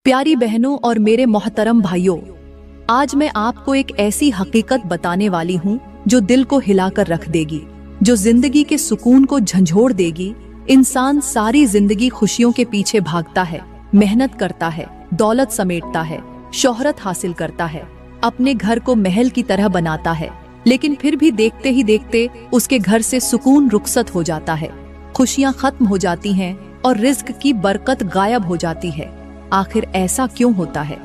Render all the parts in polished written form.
प्यारी बहनों और मेरे मोहतरम भाइयों, आज मैं आपको एक ऐसी हकीकत बताने वाली हूँ जो दिल को हिलाकर रख देगी, जो जिंदगी के सुकून को झंझोड़ देगी। इंसान सारी जिंदगी खुशियों के पीछे भागता है, मेहनत करता है, दौलत समेटता है, शोहरत हासिल करता है, अपने घर को महल की तरह बनाता है, लेकिन फिर भी देखते ही देखते उसके घर से सुकून रुखसत हो जाता है, खुशियां खत्म हो जाती हैं और रिज्क की बरकत गायब हो जाती है। आखिर ऐसा क्यों होता है?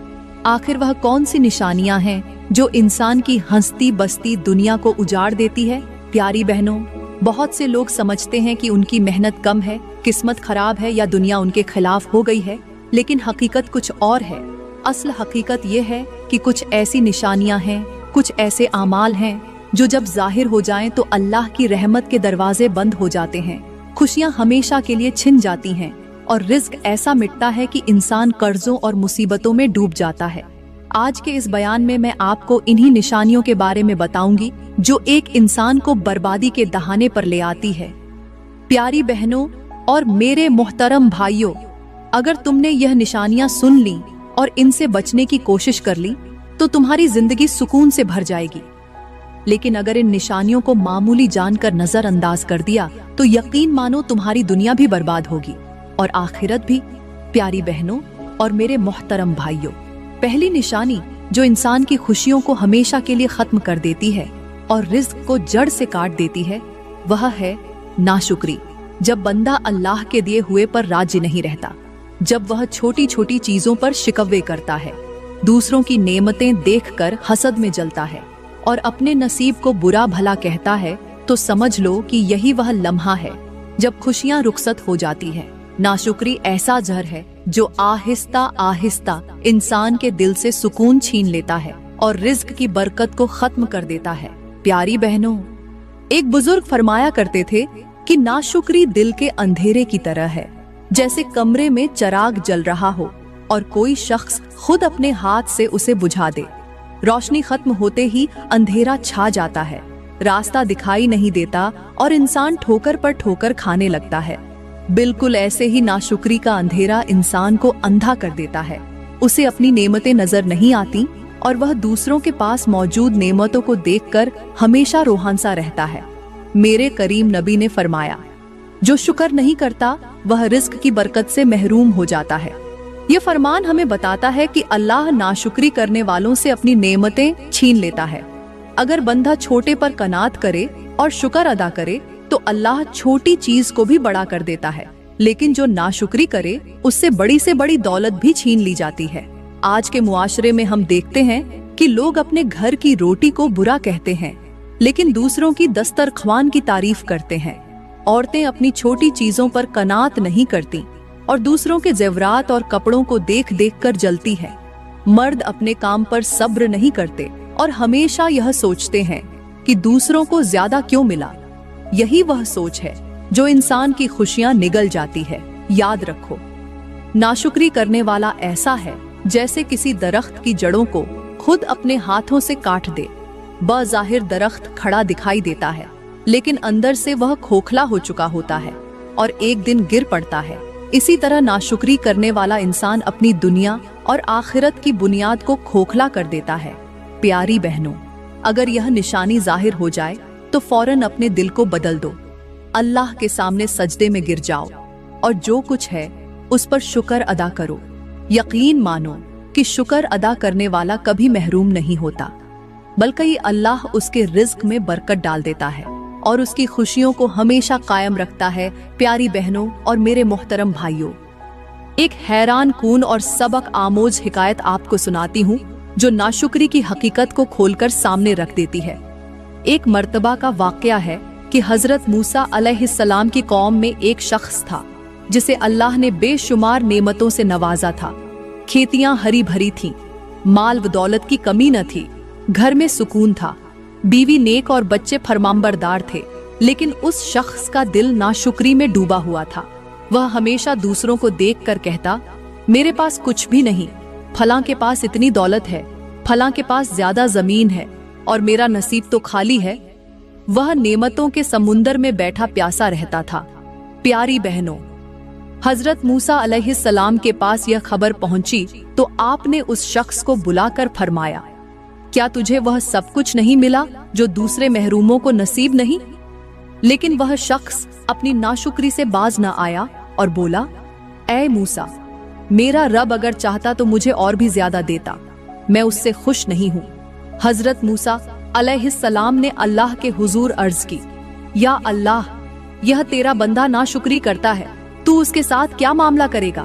आखिर वह कौन सी निशानियां हैं जो इंसान की हंसती बसती दुनिया को उजाड़ देती है? प्यारी बहनों, बहुत से लोग समझते हैं कि उनकी मेहनत कम है, किस्मत खराब है या दुनिया उनके खिलाफ हो गई है, लेकिन हकीकत कुछ और है। असल हकीकत यह है कि कुछ ऐसी निशानियां हैं, कुछ ऐसे आमाल हैं जो जब जाहिर हो जाएं तो अल्लाह की रहमत के दरवाजे बंद हो जाते हैं, खुशियां हमेशा के लिए छिन जाती हैं और रिज्क ऐसा मिटता है कि इंसान कर्जों और मुसीबतों में डूब जाता है। आज के इस बयान में मैं आपको इन्हीं निशानियों के बारे में बताऊंगी जो एक इंसान को बर्बादी के दहाने पर ले आती है। प्यारी बहनों और मेरे मोहतरम भाइयों, अगर तुमने यह निशानियां सुन ली और इनसे बचने की कोशिश कर ली तो तुम्हारी जिंदगी सुकून से भर जाएगी। लेकिन अगर इन निशानियों को मामूली जानकर नजरअंदाज कर दिया तो यकीन मानो तुम्हारी दुनिया भी बर्बाद होगी और आखिरत भी। प्यारी बहनों और मेरे मोहतरम भाइयों, पहली निशानी जो इंसान की खुशियों को हमेशा के लिए खत्म कर देती है और रिज्क को जड़ से काट देती है, वह है नाशुक्री। जब बंदा अल्लाह के दिए हुए पर राजी नहीं रहता, जब वह छोटी छोटी चीजों पर शिकवे करता है, दूसरों की नेमतें देखकर हसद में जलता है और अपने नसीब को बुरा भला कहता है, तो समझ लो कि यही वह लम्हा है जब खुशियां रुखसत हो जाती है। नाशुक्री ऐसा जहर है जो आहिस्ता आहिस्ता इंसान के दिल से सुकून छीन लेता है और रिज्क की बरकत को खत्म कर देता है। प्यारी बहनों, एक बुजुर्ग फरमाया करते थे कि नाशुक्री दिल के अंधेरे की तरह है, जैसे कमरे में चिराग जल रहा हो और कोई शख्स खुद अपने हाथ से उसे बुझा दे। रोशनी खत्म होते ही अंधेरा छा जाता है, रास्ता दिखाई नहीं देता और इंसान ठोकर पर ठोकर खाने लगता है। बिल्कुल ऐसे ही नाशुक्री का अंधेरा इंसान को अंधा कर देता है। उसे अपनी नेमतें नजर नहीं आती और वह दूसरों के पास मौजूद नेमतों को देखकर हमेशा रोहानसा रहता है। मेरे करीम नबी ने फरमाया, जो शुक्र नहीं करता वह रिज्क की बरकत से महरूम हो जाता है। यह फरमान हमें बताता है कि अल्लाह नाशुक्री करने वालों से अपनी नेमतें छीन लेता है। अगर बंदा छोटे पर कनात करे और शुक्र अदा करे तो अल्लाह छोटी चीज को भी बड़ा कर देता है, लेकिन जो नाशुक्री करे उससे बड़ी से बड़ी दौलत भी छीन ली जाती है। आज के मुआशरे में हम देखते हैं कि लोग अपने घर की रोटी को बुरा कहते हैं, लेकिन दूसरों की दस्तरख्वान की तारीफ करते हैं। औरतें अपनी छोटी चीजों पर कनात नहीं करती और दूसरों के जेवरात और कपड़ों को देख देख कर जलती है। मर्द अपने काम पर सब्र नहीं करते और हमेशा यह सोचते हैं कि दूसरों को ज्यादा क्यों मिला। यही वह सोच है जो इंसान की खुशियां निगल जाती है। याद रखो, नाशुक्री करने वाला ऐसा है जैसे किसी दरख्त की जड़ों को खुद अपने हाथों से काट दे। बज़ाहिर दरख्त खड़ा दिखाई देता है, लेकिन अंदर से वह खोखला हो चुका होता है और एक दिन गिर पड़ता है। इसी तरह नाशुक्री करने वाला इंसान अपनी दुनिया और आखिरत की बुनियाद को खोखला कर देता है। प्यारी बहनों, अगर यह निशानी जाहिर हो जाए तो फौरन अपने दिल को बदल दो, अल्लाह के सामने सजदे में गिर जाओ और जो कुछ है उस पर शुक्र अदा करो। यकीन मानो कि शुक्र अदा करने वाला कभी महरूम नहीं होता, बल्कि अल्लाह उसके रिज्क में बरकत डाल देता है और उसकी खुशियों को हमेशा कायम रखता है। प्यारी बहनों और मेरे मोहतरम भाइयों, एक हैरान कून और सबक आमोज हिकायत आपको सुनाती हूँ जो नाशुक्री की हकीकत को खोलकर सामने रख देती है। एक मर्तबा का वाकया है कि हजरत मूसा अलैहिस्सलाम की कौम में एक शख्स था जिसे अल्लाह ने बेशुमार नेमतों से नवाजा था। खेतियां हरी भरी थीं, माल व दौलत की कमी न थी, घर में सुकून था, बीवी नेक और बच्चे फरमांबरदार थे, लेकिन उस शख्स का दिल नाशुक्री में डूबा हुआ था। वह हमेशा दूसरों को देखकर कहता, मेरे पास कुछ भी नहीं, फलां के पास इतनी दौलत है, फलां के पास ज्यादा जमीन है और मेरा नसीब तो खाली है। वह नेमतों के समुंदर में बैठा प्यासा रहता था। प्यारी बहनों, हजरत मूसा अलैहिस्सलाम के पास यह खबर पहुंची तो आपने उस शख्स को बुलाकर फरमाया, क्या तुझे वह सब कुछ नहीं मिला जो दूसरे महरूमों को नसीब नहीं? लेकिन वह शख्स अपनी नाशुक्री से बाज न आया और बोला, ऐ मूसा, मेरा रब अगर चाहता तो मुझे और भी ज्यादा देता, मैं उससे खुश नहीं हूँ। हजरत मूसा अलैहिस्सलाम ने अल्लाह के हुजूर अर्ज की, या अल्लाह, यह तेरा बंदा नाशुक्री करता है, तू उसके साथ क्या मामला करेगा?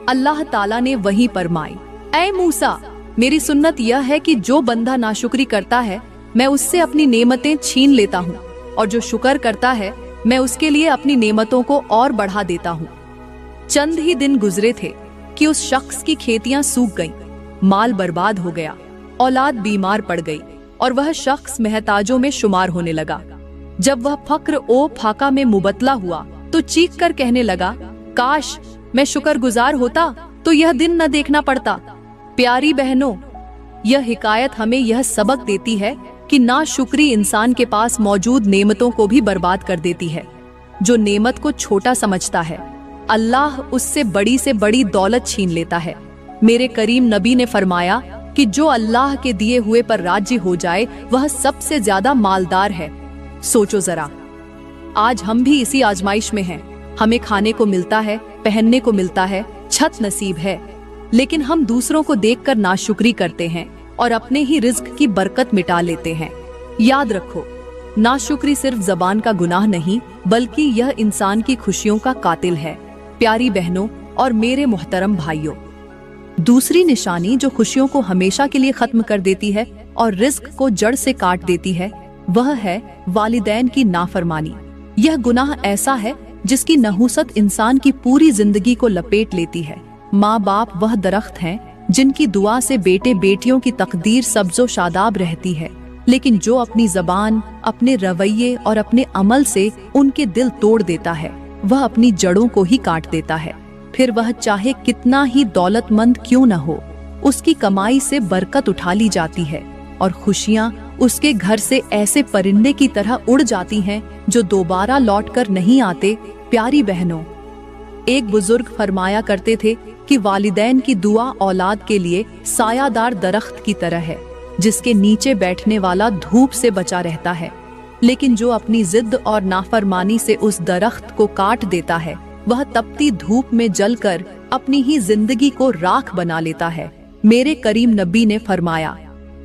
अल्लाह ताला ने वही फरमाई, ऐ मूसा, मेरी सुन्नत यह है कि जो बंदा नाशुक्री करता है मैं उससे अपनी नेमतें छीन लेता हूँ, और जो शुक्र करता है मैं उसके लिए अपनी नेमतों को और बढ़ा देता हूँ। चंद ही दिन गुजरे थे कि उस शख्स की खेतियां सूख गईं, माल बर्बाद हो गया, औलाद बीमार पड़ गई और वह शख्स महताजों में शुमार होने लगा। जब वह फक्र ओ फाका में मुबतला हुआ तो चीख कर कहने लगा, काश मैं शुक्रगुजार होता तो यह दिन न देखना पड़ता। प्यारी बहनों, यह हिकायत हमें यह सबक देती है कि नाशुक्री इंसान के पास मौजूद नेमतों को भी बर्बाद कर देती है। जो नेमत को छोटा समझता है, अल्लाह उससे बड़ी से बड़ी दौलत छीन लेता है। मेरे करीम नबी ने फरमाया कि जो अल्लाह के दिए हुए पर राजी हो जाए वह सबसे ज्यादा मालदार है। सोचो जरा, आज हम भी इसी आजमाइश में हैं। हमें खाने को मिलता है, पहनने को मिलता है, छत नसीब है, लेकिन हम दूसरों को देखकर नाशुक्री करते हैं और अपने ही रिज्क की बरकत मिटा लेते हैं। याद रखो, नाशुक्री सिर्फ जबान का गुनाह नहीं बल्कि यह इंसान की खुशियों का कातिल है। प्यारी बहनों और मेरे मोहतरम भाइयों, दूसरी निशानी जो खुशियों को हमेशा के लिए खत्म कर देती है और रिज्क को जड़ से काट देती है, वह है वालिदैन की नाफरमानी। यह गुनाह ऐसा है जिसकी नहुसत इंसान की पूरी जिंदगी को लपेट लेती है। माँ बाप वह दरख्त हैं जिनकी दुआ से बेटे बेटियों की तकदीर सब्जो शादाब रहती है, लेकिन जो अपनी जबान, अपने रवैये और अपने अमल से उनके दिल तोड़ देता है, वह अपनी जड़ों को ही काट देता है। फिर वह चाहे कितना ही दौलतमंद क्यों न हो, उसकी कमाई से बरकत उठा ली जाती है और खुशियाँ उसके घर से ऐसे परिंदे की तरह उड़ जाती हैं जो दोबारा लौटकर नहीं आते। प्यारी बहनों, एक बुजुर्ग फरमाया करते थे कि वालिदैन की दुआ औलाद के लिए सायादार दरख्त की तरह है, जिसके नीचे बैठने वाला धूप से बचा रहता है, लेकिन जो अपनी जिद और नाफरमानी से उस दरख्त को काट देता है, वह तपती धूप में जलकर अपनी ही जिंदगी को राख बना लेता है। मेरे करीम नबी ने फरमाया,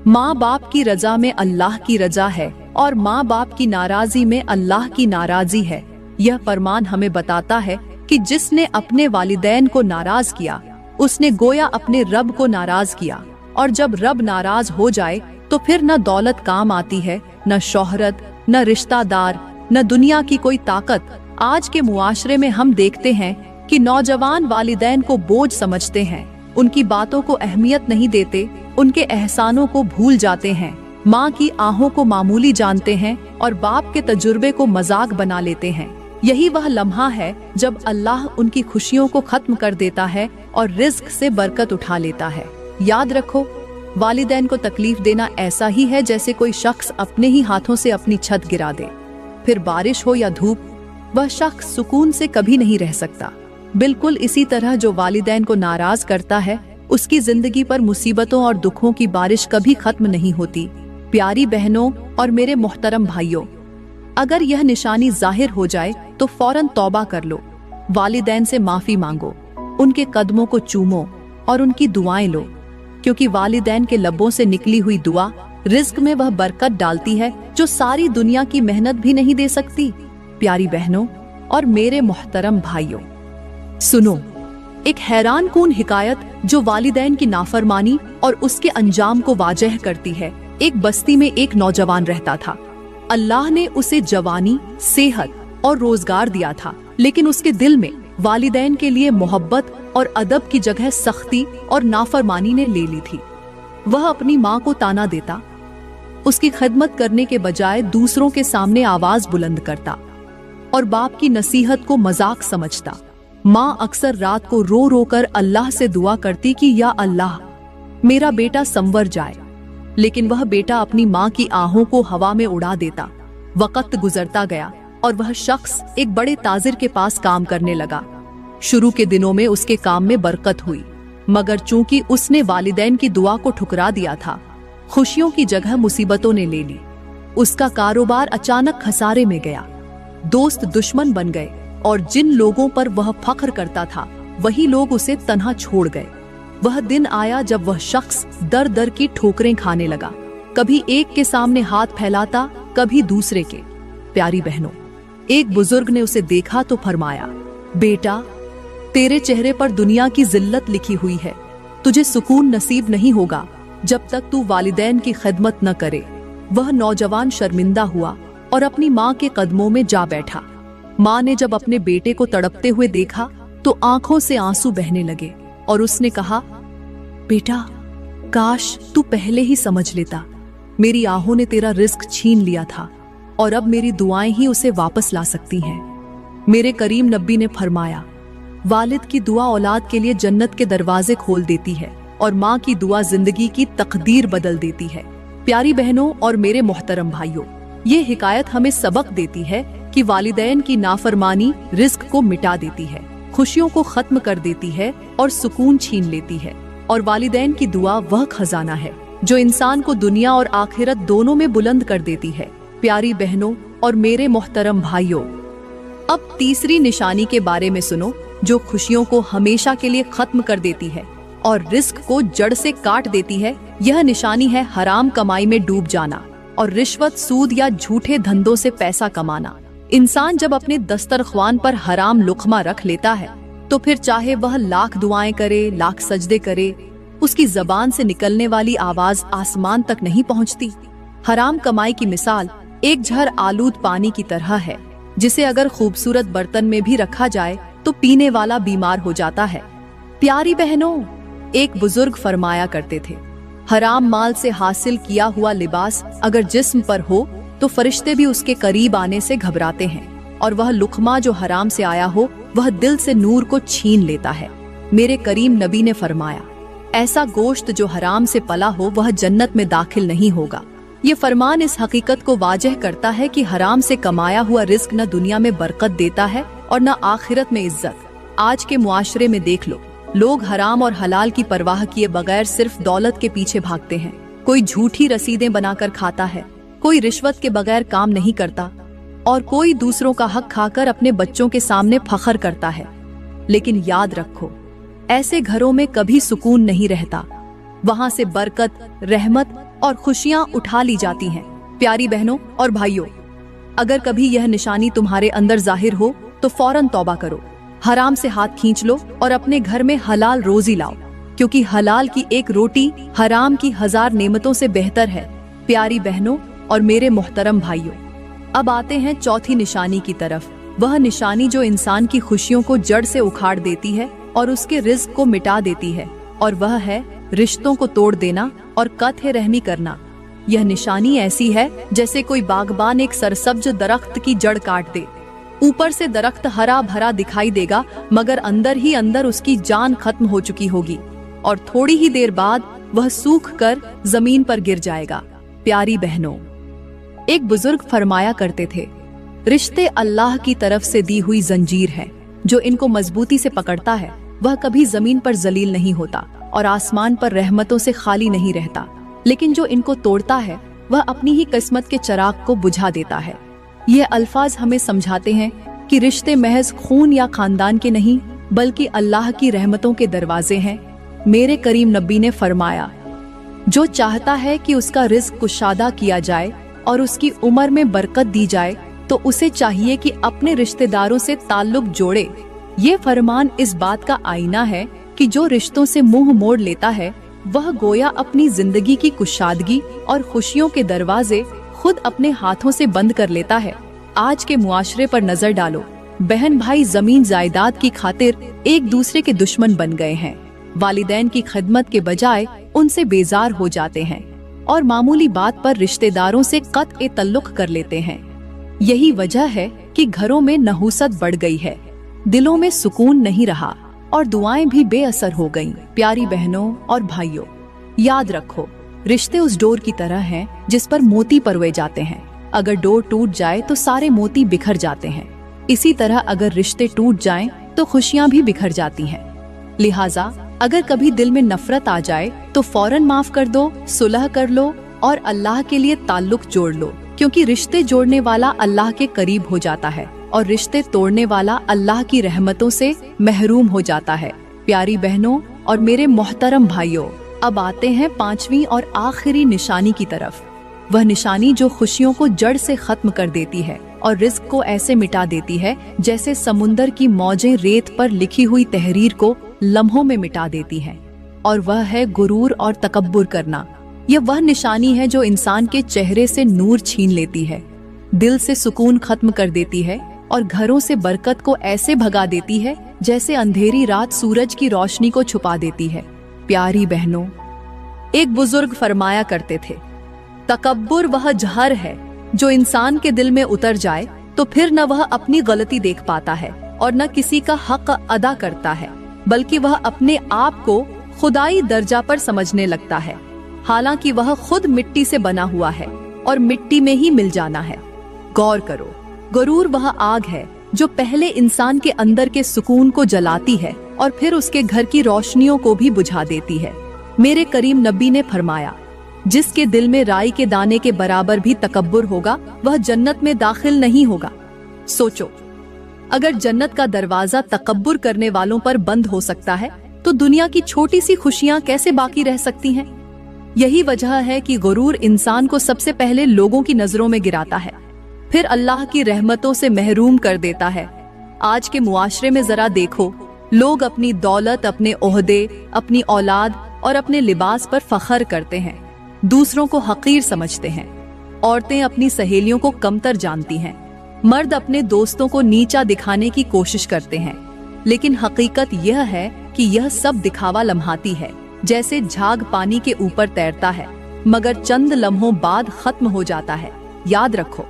माँ बाप की रजा में अल्लाह की रजा है और माँ बाप की नाराजी में अल्लाह की नाराजी है। यह फरमान हमें बताता है कि जिसने अपने वालिदैन को नाराज किया, उसने गोया अपने रब को नाराज किया, और जब रब नाराज हो जाए तो फिर न दौलत काम आती है, न शोहरत, न रिश्तेदार, न दुनिया की कोई ताकत। आज के मुआशरे में हम देखते हैं कि नौजवान वालिदैन को बोझ समझते हैं, उनकी बातों को अहमियत नहीं देते, उनके एहसानों को भूल जाते हैं, माँ की आहों को मामूली जानते हैं और बाप के तजुर्बे को मजाक बना लेते हैं। यही वह लम्हा है जब अल्लाह उनकी खुशियों को खत्म कर देता है और रिज्क से बरकत उठा लेता है। याद रखो, वालिदैन को तकलीफ देना ऐसा ही है जैसे कोई शख्स अपने ही हाथों से अपनी छत गिरा दे। फिर बारिश हो या धूप, वह शख्स सुकून से कभी नहीं रह सकता। बिल्कुल इसी तरह जो वालिदैन को नाराज करता है, उसकी जिंदगी पर मुसीबतों और दुखों की बारिश कभी खत्म नहीं होती। प्यारी बहनों और मेरे मोहतरम भाइयों, अगर यह निशानी जाहिर हो जाए तो फौरन तौबा कर लो, वालिदैन से माफी मांगो, उनके कदमों को चूमो और उनकी दुआएं लो, क्योंकि वालिदैन के लबों से निकली हुई दुआ रिज्क में वह बरकत डालती है जो सारी दुनिया की मेहनत भी नहीं दे सकती। प्यारी बहनों और मेरे मोहतरम भाइयों, सुनो एक हैरान कून हिकायत जो वालिदैन की नाफरमानी और उसके अंजाम को वाजह करती है। एक बस्ती में एक नौजवान रहता था। अल्लाह ने उसे जवानी, सेहत और रोजगार दिया था, लेकिन उसके दिल में वालिदैन के लिए मोहब्बत और अदब की जगह सख्ती और नाफरमानी ने ले ली थी। वह अपनी माँ को ताना देता, उसकी खिदमत करने के बजाय दूसरों के सामने आवाज बुलंद करता और बाप की नसीहत को मजाक समझता। माँ अक्सर रात को रो रो कर अल्लाह से दुआ करती कि या अल्लाह, मेरा बेटा संवर जाए, लेकिन वह बेटा अपनी माँ की आहों को हवा में उड़ा देता। वक्त गुजरता गया और वह शख्स एक बड़े ताजिर के पास काम करने लगा। शुरू के दिनों में उसके काम में बरकत हुई, मगर चूंकि उसने वालिदैन की दुआ को ठुकरा दिया था, खुशियों की जगह मुसीबतों ने ले ली। उसका कारोबार अचानक खसारे में गया, दोस्त दुश्मन बन गए और जिन लोगों पर वह फख्र करता था वही लोग उसे तन्हा छोड़ गए। वह दिन आया जब वह शख्स दर दर की ठोकरें खाने लगा, कभी एक के सामने हाथ फैलाता, कभी दूसरे के। प्यारी बहनों, एक बुजुर्ग ने उसे देखा तो फरमाया, बेटा, तेरे चेहरे पर दुनिया की जिल्लत लिखी हुई है, तुझे सुकून नसीब नहीं होगा जब तक तू वालिदैन की खिदमत न करे। वह नौजवान शर्मिंदा हुआ और अपनी माँ के कदमों में जा बैठा। माँ ने जब अपने बेटे को तड़पते हुए देखा तो आंखों से आंसू बहने लगे और उसने कहा, बेटा, काश तू पहले ही समझ लेता। मेरी आहों ने तेरा रिस्क छीन लिया था और अब मेरी दुआएं ही उसे वापस ला सकती हैं। मेरे करीम नबी ने फरमाया, वालिद की दुआ औलाद के लिए जन्नत के दरवाजे खोल देती है और माँ की दुआ जिंदगी की तकदीर बदल देती है। प्यारी बहनों और मेरे मोहतरम भाइयों, ये हिकायत हमें सबक देती है कि वालिदैन की नाफरमानी रिस्क को मिटा देती है, खुशियों को खत्म कर देती है और सुकून छीन लेती है। और वालिदैन की दुआ वह खजाना है जो इंसान को दुनिया और आखिरत दोनों में बुलंद कर देती है। प्यारी बहनों और मेरे मोहतरम भाइयों, अब तीसरी निशानी के बारे में सुनो जो खुशियों को हमेशा के लिए खत्म कर देती है और रिस्क को जड़ से काट देती है। यह निशानी है हराम कमाई में डूब जाना और रिश्वत, सूद या झूठे धंधों से पैसा कमाना। इंसान जब अपने दस्तरख्वान पर हराम लुक़मा रख लेता है तो फिर चाहे वह लाख दुआएं करे, लाख सजदे करे, उसकी जबान से निकलने वाली आवाज आसमान तक नहीं पहुंचती। हराम कमाई की मिसाल एक झर आलूद पानी की तरह है, जिसे अगर खूबसूरत बर्तन में भी रखा जाए तो पीने वाला बीमार हो जाता है। प्यारी बहनों, एक बुजुर्ग फरमाया करते थे, हराम माल से हासिल किया हुआ लिबास अगर जिस्म पर हो तो फरिश्ते भी उसके करीब आने से घबराते हैं, और वह लुक़मा जो हराम से आया हो वह दिल से नूर को छीन लेता है। मेरे करीम नबी ने फरमाया, ऐसा गोश्त जो हराम से पला हो वह जन्नत में दाखिल नहीं होगा। ये फरमान इस हकीकत को वाजह करता है कि हराम से कमाया हुआ रिस्क न दुनिया में बरकत देता है और न आखिरत में इज्जत। आज के मुआशरे में देख लो, लोग हराम और हलाल की परवाह किए बगैर सिर्फ दौलत के पीछे भागते हैं। कोई झूठी रसीदें बनाकर खाता है, कोई रिश्वत के बगैर काम नहीं करता और कोई दूसरों का हक खाकर अपने बच्चों के सामने फख्र करता है। लेकिन याद रखो, ऐसे घरों में कभी सुकून नहीं रहता, वहाँ से बरकत, रहमत और खुशियाँ उठा ली जाती हैं। प्यारी बहनों और भाइयों, अगर कभी यह निशानी तुम्हारे अंदर जाहिर हो तो फौरन तौबा करो, हराम से हाथ खींच लो और अपने घर में हलाल रोजी लाओ, क्योंकि हलाल की एक रोटी हराम की 1000 नेमतों से बेहतर है। प्यारी बहनों और मेरे मोहतरम भाइयों, अब आते हैं चौथी निशानी की तरफ। वह निशानी जो इंसान की खुशियों को जड़ से उखाड़ देती है और उसके रिज़्क को मिटा देती है, और वह है रिश्तों को तोड़ देना और कत्ल रहमी करना। यह निशानी ऐसी है जैसे कोई बागबान एक सरसब्ज दरख्त की जड़ काट दे। ऊपर से दरख्त हरा भरा दिखाई देगा, मगर अंदर ही अंदर उसकी जान खत्म हो चुकी होगी और थोड़ी ही देर बाद वह सूख कर जमीन पर गिर जाएगा। प्यारी बहनों, एक बुजुर्ग फरमाया करते थे, रिश्ते अल्लाह की तरफ से दी हुई जंजीर है, जो इनको मजबूती से पकड़ता है वह कभी जमीन पर जलील नहीं होता और आसमान पर रहमतों से खाली नहीं रहता, लेकिन जो इनको तोड़ता है वह अपनी ही किस्मत के चिराग को बुझा देता है। ये अल्फाज हमें समझाते हैं कि रिश्ते महज खून या खानदान के नहीं, बल्कि अल्लाह की रहमतों के दरवाजे हैं। मेरे करीम नबी ने फरमाया, जो चाहता है कि उसका रिज़्क कुशादा किया जाए और उसकी उम्र में बरकत दी जाए तो उसे चाहिए कि अपने रिश्तेदारों से ताल्लुक जोड़े। ये फरमान इस बात का आईना है कि जो रिश्तों से मुंह मोड़ लेता है वह गोया अपनी जिंदगी की कुशादगी और खुशियों के दरवाजे खुद अपने हाथों से बंद कर लेता है। आज के मुआशरे पर नजर डालो, बहन भाई जमीन जायदाद की खातिर एक दूसरे के दुश्मन बन गए हैं, वालिदैन की खिदमत के बजाय उनसे बेजार हो जाते हैं और मामूली बात पर रिश्तेदारों से कत्ए तल्लुक कर लेते हैं। यही वजह है कि घरों में नहूसत बढ़ गई है, दिलों में सुकून नहीं रहा और दुआएं भी बेअसर हो गईं। प्यारी बहनों और भाइयों, याद रखो, रिश्ते उस डोर की तरह हैं जिस पर मोती परवे जाते हैं। अगर डोर टूट जाए तो सारे मोती बिखर जाते हैं। इसी तरह अगर रिश्ते टूट जाएं तो खुशियां भी बिखर जाती हैं। लिहाजा अगर कभी दिल में नफरत आ जाए तो फौरन माफ कर दो, सुलह कर लो और अल्लाह के लिए ताल्लुक जोड़ लो, क्योंकि रिश्ते जोड़ने वाला अल्लाह के करीब हो जाता है और रिश्ते तोड़ने वाला अल्लाह की रहमतों से महरूम हो जाता है। प्यारी बहनों और मेरे मोहतरम भाइयों, अब आते हैं 5वीं और आखिरी निशानी की तरफ। वह निशानी जो खुशियों को जड़ से खत्म कर देती है और रिस्क को ऐसे मिटा देती है जैसे समुंदर की मौजें रेत पर लिखी हुई तहरीर को लम्हों में मिटा देती हैं। और वह है गुरूर और तकब्बुर करना। यह वह निशानी है जो इंसान के चेहरे से नूर छीन लेती है, दिल से सुकून खत्म कर देती है और घरों से बरकत को ऐसे भगा देती है जैसे अंधेरी रात सूरज की रोशनी को छुपा देती है। प्यारी बहनों, एक बुजुर्ग फरमाया करते थे, तकब्बुर वह जहर है जो इंसान के दिल में उतर जाए तो फिर न वह अपनी गलती देख पाता है और न किसी का हक अदा करता है, बल्कि वह अपने आप को खुदाई दर्जा पर समझने लगता है, हालांकि वह खुद मिट्टी से बना हुआ है और मिट्टी में ही मिल जाना है। गौर करो, गुरूर वह आग है जो पहले इंसान के अंदर के सुकून को जलाती है और फिर उसके घर की रोशनियों को भी बुझा देती है। मेरे करीम नबी ने फरमाया, जिसके दिल में राई के दाने के बराबर भी तकब्बुर होगा वह जन्नत में दाखिल नहीं होगा। सोचो, अगर जन्नत का दरवाजा तकब्बुर करने वालों पर बंद हो सकता है तो दुनिया की छोटी सी खुशियां कैसे बाकी रह सकती हैं? यही वजह है कि गुरूर इंसान को सबसे पहले लोगों की नजरों में गिराता है, फिर अल्लाह की रहमतों से महरूम कर देता है। आज के मुआशरे में जरा देखो, लोग अपनी दौलत, अपने ओहदे, अपनी औलाद और अपने लिबास पर फख्र करते हैं, दूसरों को हकीर समझते हैं। औरतें अपनी सहेलियों को कमतर जानती हैं, मर्द अपने दोस्तों को नीचा दिखाने की कोशिश करते हैं। लेकिन हकीकत यह है कि यह सब दिखावा लम्हाती है, जैसे झाग पानी के ऊपर तैरता है मगर चंद लम्हों बाद खत्म हो जाता है। याद रखो,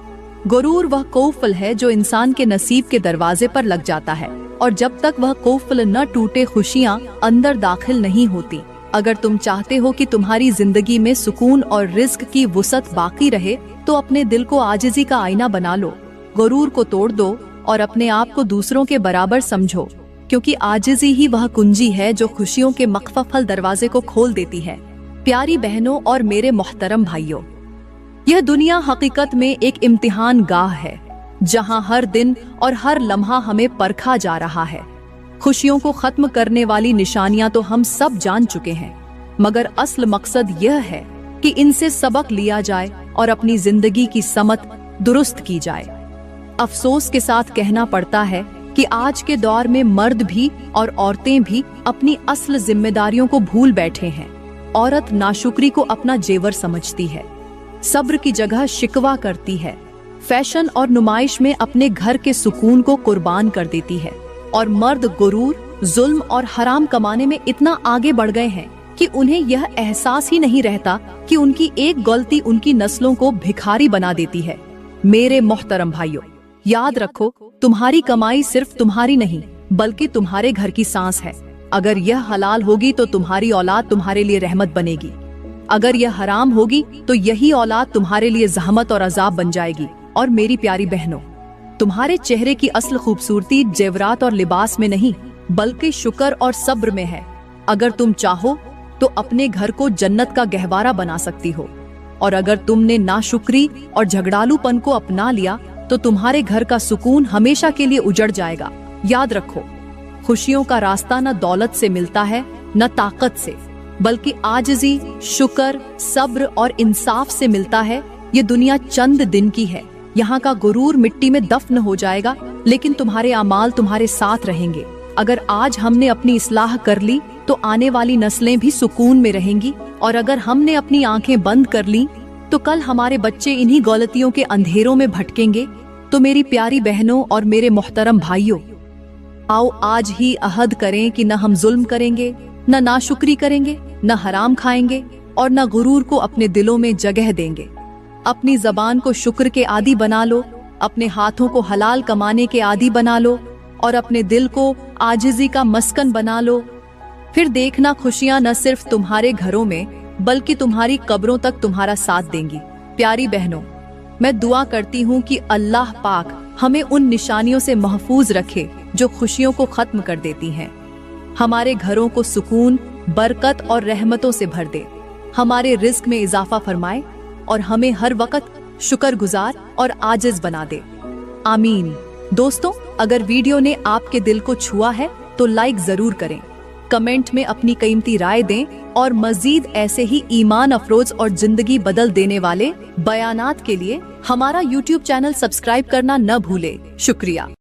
गुरूर वह कोफल है जो इंसान के नसीब के दरवाजे पर लग जाता है और जब तक वह कोफल न टूटे खुशियां अंदर दाखिल नहीं होती। अगर तुम चाहते हो कि तुम्हारी जिंदगी में सुकून और रिज्क की वुसअत बाकी रहे तो अपने दिल को आजिज़ी का आईना बना लो, गुरूर को तोड़ दो और अपने आप को दूसरों के बराबर समझो, क्योंकि आजिज़ी ही वह कुंजी है जो खुशियों के मखफल दरवाजे को खोल देती है। प्यारी बहनों और मेरे मोहतरम भाइयों, यह दुनिया हकीकत में एक इम्तिहान गाह है जहां हर दिन और हर लम्हा हमें परखा जा रहा है। खुशियों को खत्म करने वाली निशानियां तो हम सब जान चुके हैं, मगर असल मकसद यह है कि इनसे सबक लिया जाए और अपनी जिंदगी की समत दुरुस्त की जाए। अफसोस के साथ कहना पड़ता है कि आज के दौर में मर्द भी और औरतें भी अपनी असल जिम्मेदारियों को भूल बैठे हैं। औरत नाशुक्री को अपना जेवर समझती है, सब्र की जगह शिकवा करती है, फैशन और नुमाइश में अपने घर के सुकून को कुर्बान कर देती है, और मर्द गुरूर, जुल्म और हराम कमाने में इतना आगे बढ़ गए हैं कि उन्हें यह एहसास ही नहीं रहता कि उनकी एक गलती उनकी नस्लों को भिखारी बना देती है। मेरे मोहतरम भाइयों, याद रखो, तुम्हारी कमाई सिर्फ तुम्हारी नहीं बल्कि तुम्हारे घर की सांस है। अगर यह हलाल होगी तो तुम्हारी औलाद तुम्हारे लिए रहमत बनेगी, अगर यह हराम होगी तो यही औलाद तुम्हारे लिए जहमत और अजाब बन जाएगी। और मेरी प्यारी बहनों, तुम्हारे चेहरे की असल खूबसूरती जेवरात और लिबास में नहीं बल्कि शुक्र और सब्र में है। अगर तुम चाहो तो अपने घर को जन्नत का गहवारा बना सकती हो, और अगर तुमने नाशुक्री और झगड़ालूपन को अपना लिया तो तुम्हारे घर का सुकून हमेशा के लिए उजड़ जाएगा। याद रखो, खुशियों का रास्ता न दौलत से मिलता है न ताकत से, बल्कि आजिज़ी, शुक्र, सब्र और इंसाफ से मिलता है। ये दुनिया चंद दिन की है, यहाँ का गुरूर मिट्टी में दफन हो जाएगा, लेकिन तुम्हारे अमाल तुम्हारे साथ रहेंगे। अगर आज हमने अपनी इस्लाह कर ली तो आने वाली नस्लें भी सुकून में रहेंगी, और अगर हमने अपनी आंखें बंद कर ली तो कल हमारे बच्चे इन्हीं गलतियों के अंधेरों में भटकेंगे। तो मेरी प्यारी बहनों और मेरे मोहतरम भाइयों, आओ आज ही अहद करें कि न हम जुल्म करेंगे, न नाशुक्री करेंगे, न हराम खाएंगे और न गुरूर को अपने दिलों में जगह देंगे। अपनी जबान को शुक्र के आदी बना लो, अपने हाथों को हलाल कमाने के आदी बना लो और अपने दिल को आजिज़ी का मस्कन बना लो। फिर देखना, खुशियां न सिर्फ तुम्हारे घरों में बल्कि तुम्हारी कब्रों तक तुम्हारा साथ देंगी। प्यारी बहनों, मैं दुआ करती हूँ कि अल्लाह पाक हमें उन निशानियों से महफूज रखे जो खुशियों को खत्म कर देती हैं। हमारे घरों को सुकून, बरकत और रहमतों से भर दे। हमारे रिस्क में इजाफा फरमाए और हमें हर वक्त शुक्रगुजार और आजिज बना दे। आमीन। दोस्तों, अगर वीडियो ने आपके दिल को छुआ है तो लाइक जरूर करें, कमेंट में अपनी कीमती राय दें और मजीद ऐसे ही ईमान अफरोज और जिंदगी बदल देने वाले बयानात के लिए हमारा YouTube चैनल सब्सक्राइब करना न भूलें। शुक्रिया।